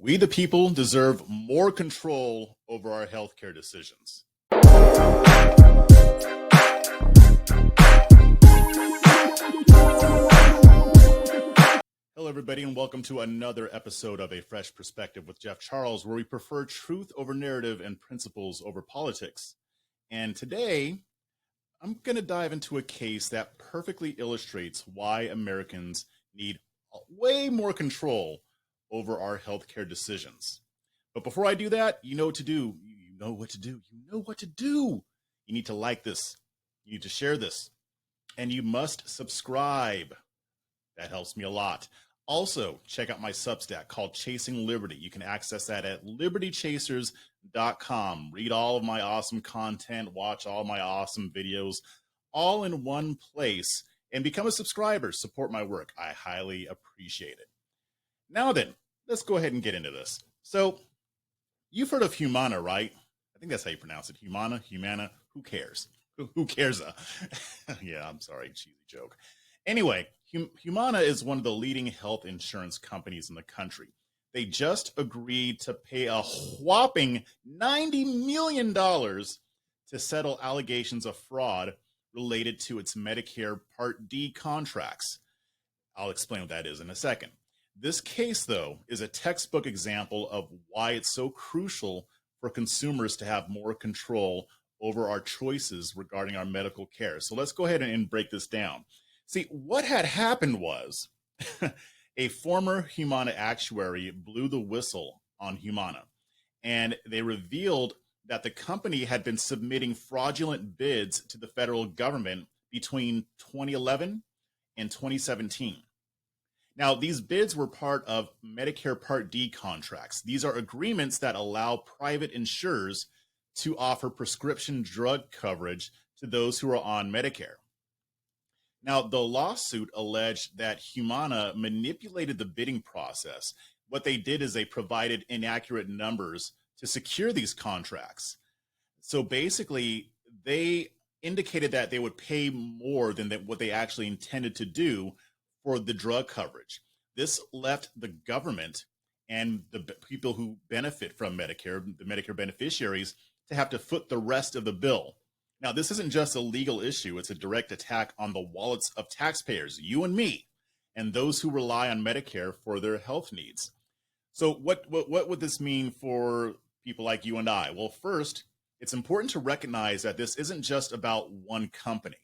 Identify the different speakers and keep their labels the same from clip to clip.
Speaker 1: We, the people, deserve more control over our healthcare decisions. Hello, everybody, and welcome to another episode of A Fresh Perspective with Jeff Charles, where we prefer truth over narrative and principles over politics. And today, I'm going to dive into a case that perfectly illustrates why Americans need way more control over our healthcare decisions. But before I do that, you know what to do. You know what to do. You need to like this. You need to share this. And you must subscribe. That helps me a lot. Also, check out my Substack called Chasing Liberty. You can access that at libertychasers.com. Read all of my awesome content, watch all my awesome videos, all in one place, and become a subscriber. Support my work. I highly appreciate it. Now then, let's go ahead and get into this. So, you've heard of Humana, right? I think that's how you pronounce it. Humana, who cares? Who cares? Yeah, I'm sorry, cheesy joke. Anyway, Humana is one of the leading health insurance companies in the country. They just agreed to pay a whopping $90 million to settle allegations of fraud related to its Medicare Part D contracts. I'll explain what that is in a second. This case, though, is a textbook example of why it's so crucial for consumers to have more control over our choices regarding our medical care. So let's go ahead and break this down. See, what had happened was a former Humana actuary blew the whistle on Humana, and they revealed that the company had been submitting fraudulent bids to the federal government between 2011 and 2017. Now, these bids were part of Medicare Part D contracts. These are agreements that allow private insurers to offer prescription drug coverage to those who are on Medicare. Now, the lawsuit alleged that Humana manipulated the bidding process. What they did is they provided inaccurate numbers to secure these contracts. So basically, they indicated that they would pay more than what they actually intended to do for the drug coverage. This left the government and the people who benefit from Medicare, the Medicare beneficiaries, to have to foot the rest of the bill. Now, this isn't just a legal issue. It's a direct attack on the wallets of taxpayers, you and me, and those who rely on Medicare for their health needs. So what would this mean for people like you and I? Well, first, it's important to recognize that this isn't just about one company.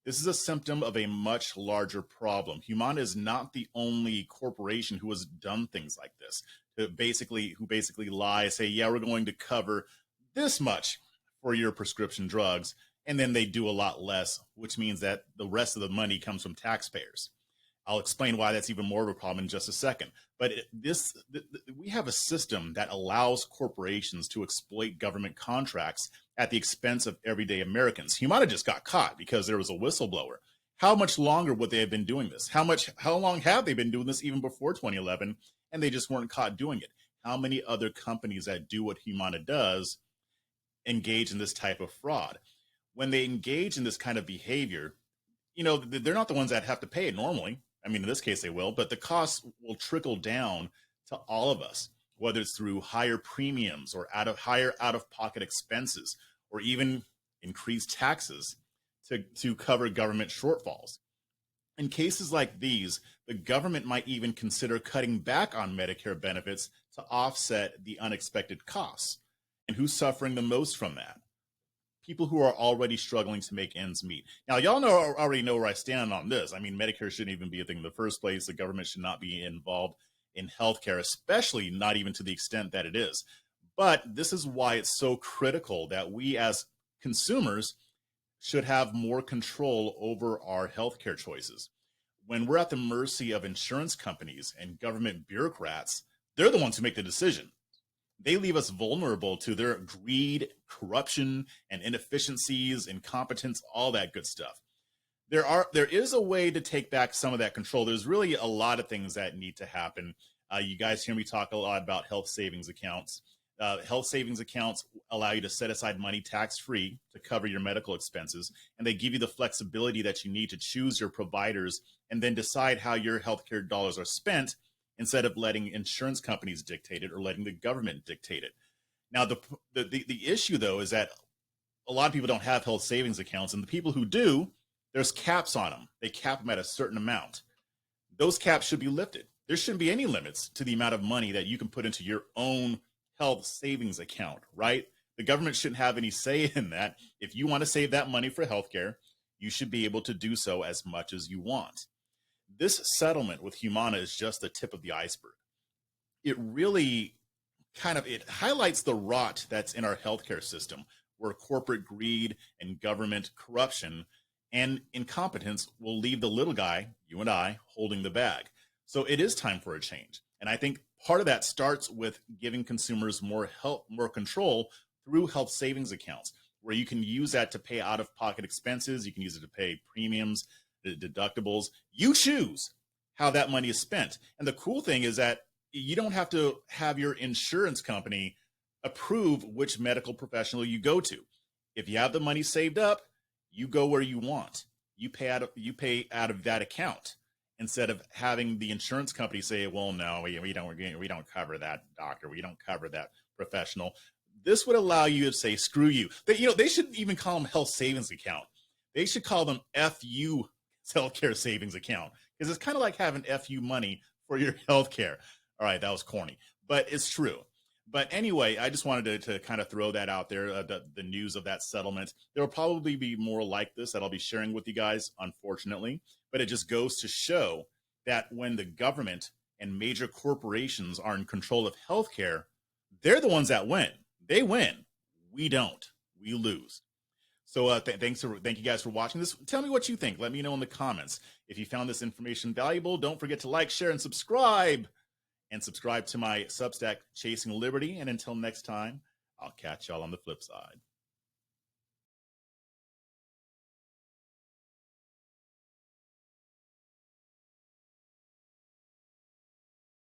Speaker 1: This is a symptom of a much larger problem. Humana is not the only corporation who has done things like this, who basically lie, say, yeah, we're going to cover this much for your prescription drugs, and then they do a lot less, which means that the rest of the money comes from taxpayers. I'll explain why that's even more of a problem in just a second. But we have a system that allows corporations to exploit government contracts at the expense of everyday Americans. Humana just got caught because there was a whistleblower. How much longer would they have been doing this? How long have they been doing this even before 2011, and they just weren't caught doing it? How many other companies that do what Humana does engage in this type of fraud? When they engage in this kind of behavior, you know, they're not the ones that have to pay it normally. I mean, in this case they will, but the costs will trickle down to all of us, whether it's through higher premiums or higher out-of-pocket expenses, or even increased taxes to cover government shortfalls. In cases like these, the government might even consider cutting back on Medicare benefits to offset the unexpected costs. And who's suffering the most from that? People who are already struggling to make ends meet. Now, y'all already know where I stand on this. I mean, Medicare shouldn't even be a thing in the first place. The government should not be involved in healthcare, especially not even to the extent that it is. But this is why it's so critical that we as consumers should have more control over our healthcare choices. When we're at the mercy of insurance companies and government bureaucrats, they're the ones who make the decision. They leave us vulnerable to their greed, corruption, and inefficiencies, incompetence, all that good stuff. There is a way to take back some of that control. There's really a lot of things that need to happen. You guys hear me talk a lot about health savings accounts. Health savings accounts allow you to set aside money tax-free to cover your medical expenses, and they give you the flexibility that you need to choose your providers and then decide how your healthcare dollars are spent instead of letting insurance companies dictate it or letting the government dictate it. Now, the issue, though, is that a lot of people don't have health savings accounts, and the people who do, there's caps on them. They cap them at a certain amount. Those caps should be lifted. There shouldn't be any limits to the amount of money that you can put into your own health savings account, right? The government shouldn't have any say in that. If you want to save that money for healthcare, you should be able to do so as much as you want. This settlement with Humana is just the tip of the iceberg. It really it highlights the rot that's in our healthcare system, where corporate greed and government corruption and incompetence will leave the little guy, you and I, holding the bag. So it is time for a change. And I think part of that starts with giving consumers more control through health savings accounts, where you can use that to pay out-of-pocket expenses. You can use it to pay premiums, deductibles. You choose how that money is spent. And the cool thing is that you don't have to have your insurance company approve which medical professional you go to. If you have the money saved up, you go where you want. You pay out of that account, instead of having the insurance company say, well, no, we don't cover that doctor. We don't cover that professional. This would allow you to say, screw you. They shouldn't even call them health savings account. They should call them FU healthcare savings account, because it's kind of like having FU money for your healthcare. All right, that was corny, but it's true. But anyway, I just wanted to kind of throw that out there, the news of that settlement. There will probably be more like this that I'll be sharing with you guys, unfortunately. But it just goes to show that when the government and major corporations are in control of healthcare, they're the ones that win. They win. We don't. We lose. So thank you guys for watching this. Tell me what you think. Let me know in the comments. If you found this information valuable, don't forget to like, share, and subscribe. And subscribe to my Substack, Chasing Liberty. And until next time, I'll catch y'all on the flip side.